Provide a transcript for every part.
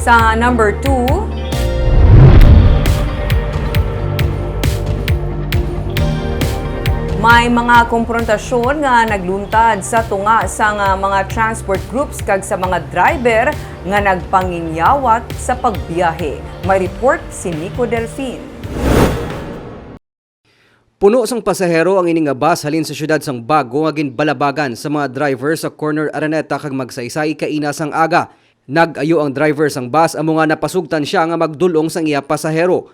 Sa number 2, may mga komprontasyon nga nagluntad sa tunga sa mga transport groups kag sa mga driver nga nagpanginyawat sa pagbiyahe. May report si Nico Delfin. Puno sang pasahero ang ining nga bus halin sa syudad sang Bago nga ginbalabagan sa mga driver sa corner Araneta kag magsaysay kaina sang aga. Nag-ayo ang driver sang bus amo nga napasugtan siya nga magdulong sang iya pasahero.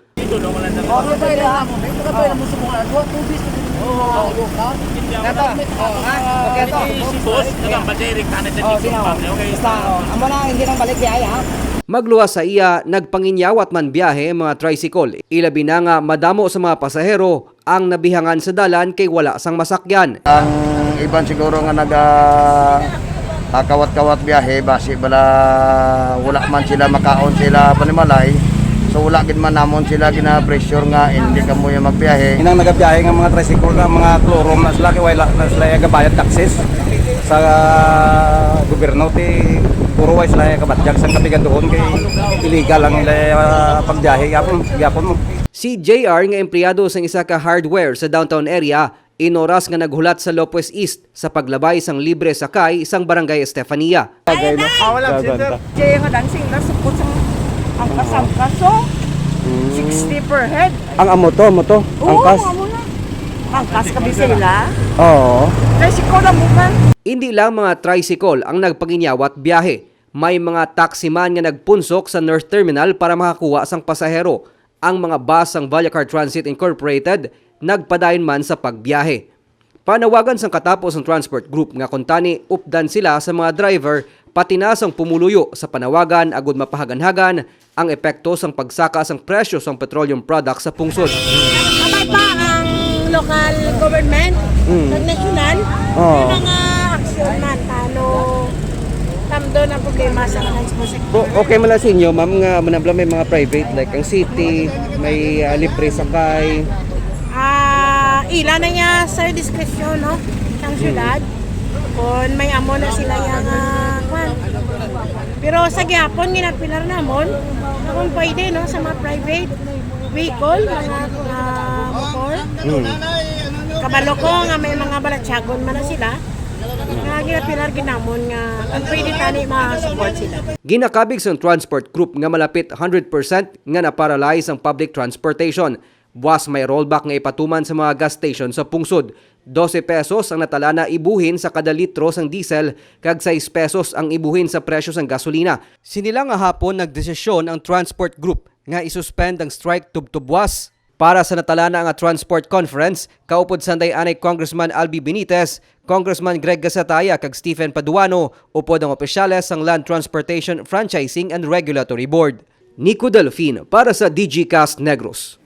Magluwas sa iya, nagpanginyawat man biyahe mga tricycle. Ilabi na nga madamo sa mga pasahero ang nabihangan sa dalan kay wala sang masakyan. Ang iban siguro nga kawat-kawat biyahe basi bala wala man sila makaon sila panimalay. So wala gid man namon sila gina-pressure nga hindi kamo yung magbiyahe. Inang nagabiyahe nga mga tricycle nga mga klorom na sila kay wala na sila gabayad taxes sa gobyerno ti puro way sila kabatyag sang kapigan doon kay illegal ang pagbiyahe gyapon mo. Si JR nga empleyado sang isa ka hardware sa downtown area, inoras nga naghulat sa Lopez East sa paglabay sang libre sakay isang barangay Estefania. Jay nga dancing na supot sa ang kaso 60 per head. Ang amoto Angkas. Oo, na. Angkas kabi sila. Oo. Tricycle na bukan. Hindi lang mga tricycle ang nagpanginyawat biyahe. May mga taximan nga nagpunsok sa North Terminal para makakuha sang pasahero. Ang mga bus sang Vallecar Transit Incorporated nagpadayon man sa pagbiyahe. Panawagan sang katapos ng transport group nga kuntani updan sila sa mga driver pati na sang pumuluyo sa panawagan agud mapahagan-hagan ang epekto sang pagsaka sang presyo sang petroleum products sa pungsod. Kapag pa ang local government, national, may mga aksyon man, tamdo na problema sa transport. Okay man lang sa inyo, ma'am, nga manabla may mga private like ang city, may libre sakay. Ila na niya sa diskresyon, no? Ang syudad. Kung may amo na sila yung kwan. Pero sa gyapon, ginapilar namon, kung pwede, no? Sa mga private vehicle, mga motor. Kabalo ko nga may mga balatsyagon man na sila. Nga ginapilar ginamon nga kung pwede tani ma-support sila. Ginakabig sa transport group nga malapit 100% nga na-paralyze ang public transportation. Buwas may rollback nga ipatuman sa mga gas station sa pungsod. 12 pesos ang natala na ibuhin sa kada litro sang diesel kag 6 pesos ang ibuhin sa presyo sang gasolina. Sinilang nga hapon nagdesisyon ang transport group nga isuspend ang strike tubtubwas. Para sa natalana nga transport conference, kaupod sanday anay Congressman Albi Benitez, Congressman Greg Gasataya kag Stephen Paduano, upod ang opisyales sang Land Transportation Franchising and Regulatory Board. Nico Delfin para sa DGCast Negros.